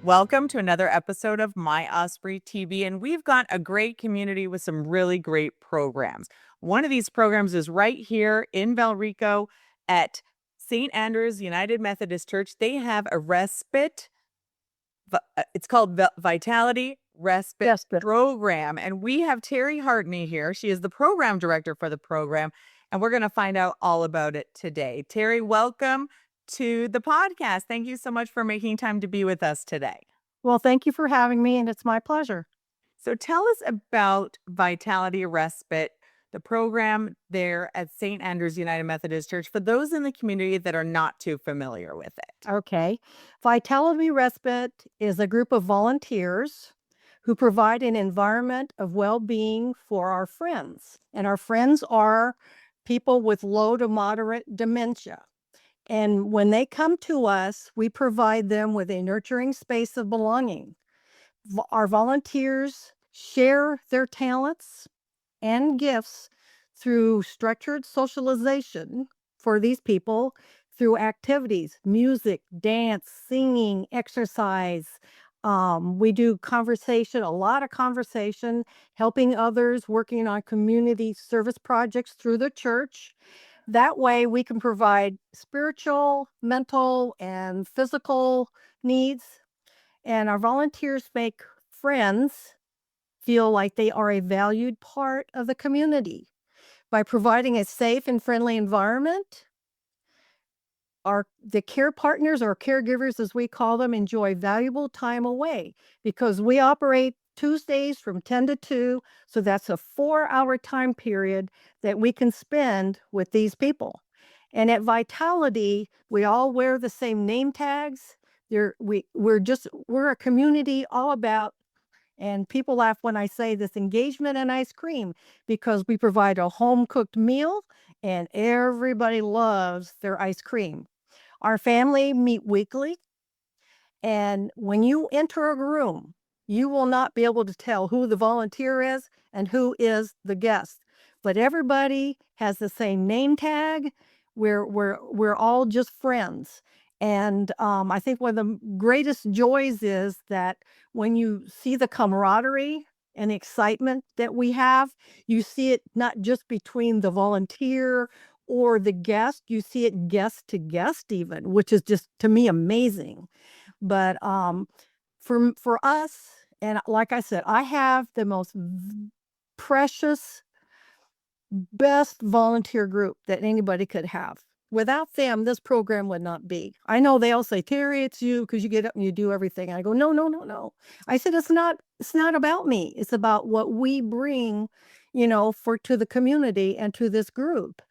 Welcome to another episode of My Osprey TV, and we've got a great community with some really great programs. One of these programs is right here in Valrico at St. Andrew's United Methodist Church. They have a respite. It's called Vitality Respite Yes, Program, and we have Terri Hartney here. She is the program director for the program, and we're going to find out all about it today. Terri, welcome to the podcast. Thank you so much for making time to be with us today. well, thank you for having me, and it's my pleasure. So tell us about Vitality Respite, the program there at St. Andrew's United Methodist Church, for those in the community that are not too familiar with it. Okay. Vitality Respite is a group of volunteers who provide an environment of well-being for our friends. And our friends are people with low to moderate dementia. And when they come to us, we provide them with a nurturing space of belonging. Our volunteers share their talents and gifts through structured socialization for these people through activities, music, dance, singing, exercise. We do conversation, a lot of conversation, helping others, working on community service projects through the church. That way we can provide spiritual, mental, and physical needs. And our volunteers make friends feel like they are a valued part of the community. By providing a safe and friendly environment, the care partners or caregivers, as we call them, enjoy valuable time away because we operate Tuesdays from 10 to 2. So that's a 4-hour time period that we can spend with these people. And at Vitality, we all wear the same name tags. We're a community all about, and people laugh when I say this, engagement and ice cream, because we provide a home-cooked meal and everybody loves their ice cream. Our family meet weekly, and when you enter a room, you will not be able to tell who the volunteer is and who is the guest. But everybody has the same name tag. We're all just friends. And I think one of the greatest joys is that when you see the camaraderie and the excitement that we have, you see it not just between the volunteer or the guest, you see it guest to guest even, which is just, to me, amazing. But for us, and like I said, I have the most precious, best volunteer group that anybody could have. Without them, this program would not be. I know they all say, Terri, it's you because you get up and you do everything. I go, no, no, no, no. I said, it's not about me. It's about what we bring, to the community and to this group.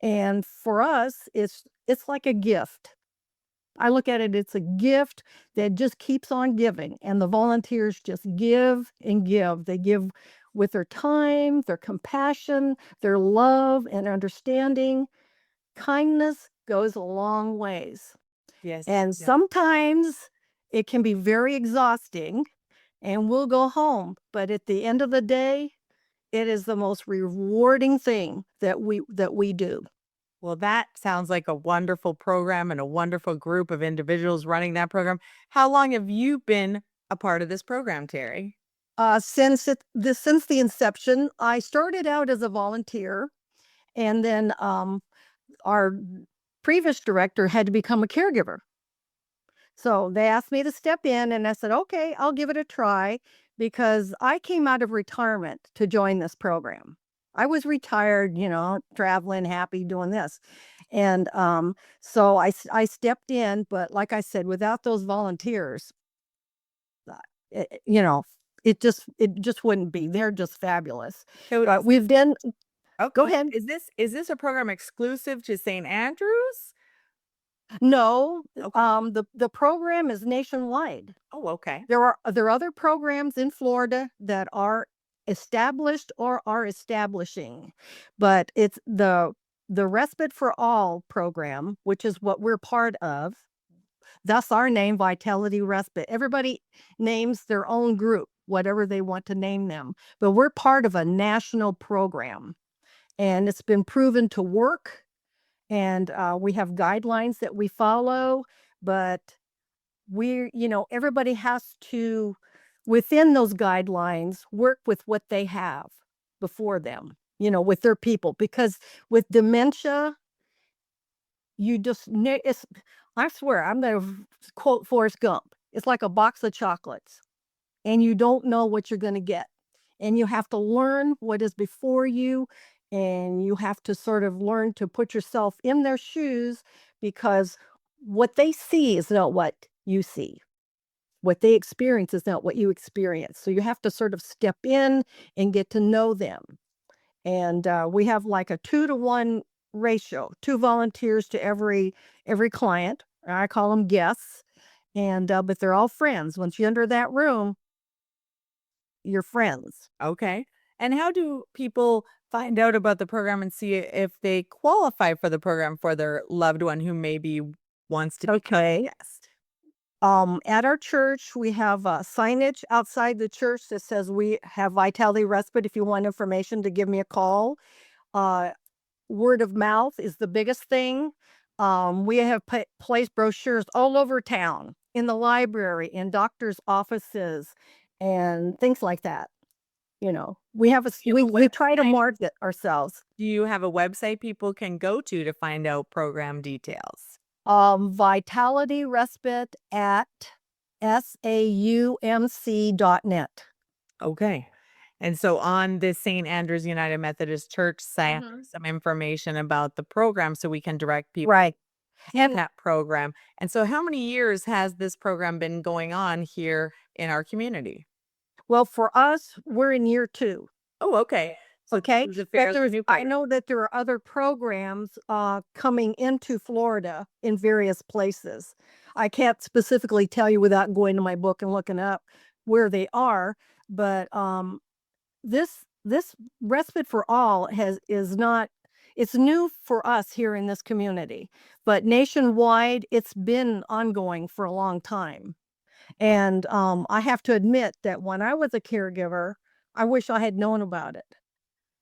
And for us, it's like a gift. I look at it, it's a gift that just keeps on giving. And the volunteers just give and give. They give with their time, their compassion, their love and understanding. Kindness goes a long ways. Yes. And Yeah. sometimes it can be very exhausting and we'll go home. But at the end of the day, it is the most rewarding thing that we do. Well, that sounds like a wonderful program and a wonderful group of individuals running that program. How long have you been a part of this program, Terri? Since the inception, I started out as a volunteer, and then our previous director had to become a caregiver. So they asked me to step in, and I said, okay, I'll give it a try, because I came out of retirement to join this program. I was retired, traveling, happy, doing this. And so I stepped in, but like I said, without those volunteers, it, you know, it just wouldn't be. They're just fabulous. So We've been. oh, Go ahead. Is this a program exclusive to St. Andrews? No, Okay. the program is nationwide. Oh, okay. There are other programs in Florida that are established or are establishing, but it's the Respite for All program, which is what we're part of. Thus our name, Vitality Respite. Everybody names their own group, whatever they want to name them, but we're part of a national program, and it's been proven to work. And we have guidelines that we follow, but everybody has to, within those guidelines, work with what they have before them, with their people. Because with dementia, you just, I swear, I'm going to quote Forrest Gump. It's like a box of chocolates, and you don't know what you're going to get. And you have to learn what is before you, and you have to sort of learn to put yourself in their shoes, because what they see is not what you see. What they experience is not what you experience. So you have to sort of step in and get to know them. And we have like a 2-to-1 ratio, 2 volunteers to every client. I call them guests, and but they're all friends. Once you enter that room, you're friends. Okay. And how do people find out about the program and see if they qualify for the program for their loved one who maybe wants to become a Okay. guest? At our church, we have signage outside the church that says we have Vitality Respite. If you want information, to give me a call. Uh, Word of mouth is the biggest thing. We have placed brochures all over town, in the library, in doctors' offices, and things like that. We have Do you have a we try to website? market ourselves. Do you have a website people can go to find out program details? Vitality Respite at saumc.net. Okay. And so on this St. Andrew's United Methodist Church site, Mhm. some information about the program so we can direct people Right. to that program. And so how many years has this program been going on here in our community? Well, for us, we're in year 2. Oh, okay. So Okay, this is a but fairly new I program. know that there are other programs, coming into Florida in various places. I can't specifically tell you without going to my book and looking up where they are, but, this Respite for All has is not it's new for us here in this community, but nationwide, it's been ongoing for a long time. And, I have to admit that when I was a caregiver, I wish I had known about it,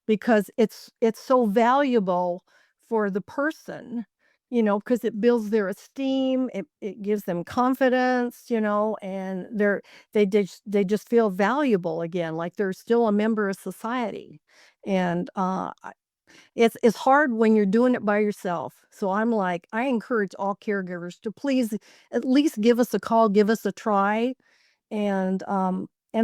because it's so valuable for the person, because it builds their esteem, it gives them confidence, and they just feel valuable again, like they're still a member of society. And it's hard when you're doing it by yourself. So I'm like, I encourage all caregivers to please at least give us a call, give us a try, and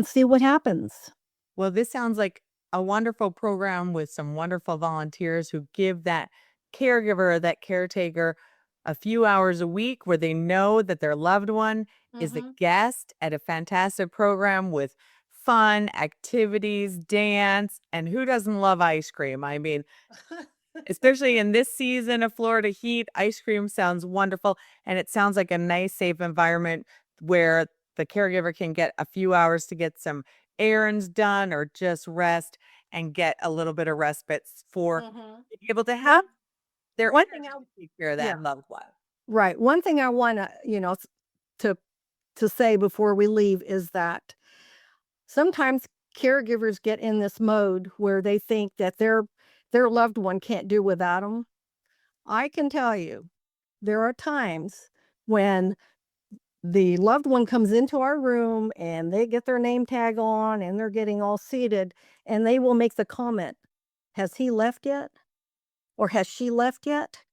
see what happens. Well, this sounds like a wonderful program with some wonderful volunteers who give that caregiver, that caretaker, a few hours a week where they know that their loved one is a Mhm. guest at a fantastic program with fun, activities, dance, and who doesn't love ice cream? I mean, especially in this season of Florida heat, ice cream sounds wonderful, and it sounds like a nice, safe environment where the caregiver can get a few hours to get some errands done or just rest and get a little bit of respite for Mhm. being able to have their One thing energy I to take care of that Yeah. loved one. Right. One thing I wanna, to say before we leave is that sometimes caregivers get in this mode where they think that their loved one can't do without them. I can tell you, there are times when the loved one comes into our room and they get their name tag on and they're getting all seated, and they will make the comment, "Has he left yet?" Or "Has she left yet?"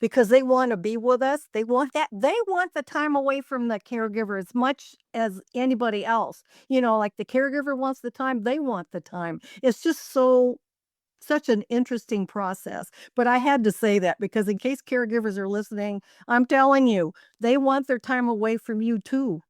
Because they wanna be with us. They want the time away from the caregiver as much as anybody else. Like the caregiver wants the time, they want the time. It's just such an interesting process. But I had to say that because in case caregivers are listening, I'm telling you, they want their time away from you too.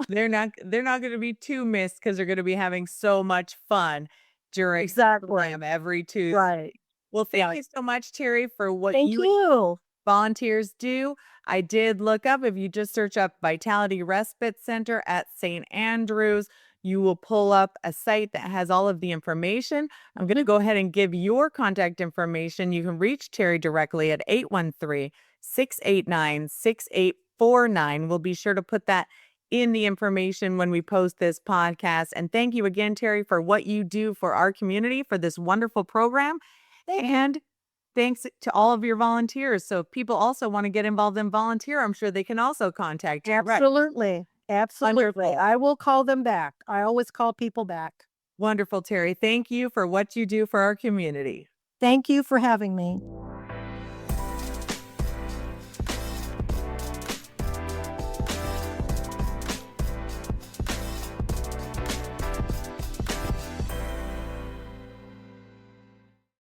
They're not gonna be too missed because 'cause they're gonna be having so much fun during the Exactly. program every Tuesday. Right. Well, thank Yeah. you so much, Terry, for what Thank you you. volunteers do. I did look up, if you just search up Vitality Respite Center at St. Andrews, you will pull up a site that has all of the information. I'm going to go ahead and give your contact information. You can reach Terry directly at 813-689-6849. We'll be sure to put that in the information when we post this podcast. And thank you again, Terry, for what you do for our community for this wonderful program. And thanks to all of your volunteers. So if people also want to get involved and volunteer, I'm sure they can also contact you. Right. Absolutely. Absolutely. Wonderful. I will call them back. I always call people back. Wonderful, Terry. Thank you for what you do for our community. Thank you for having me.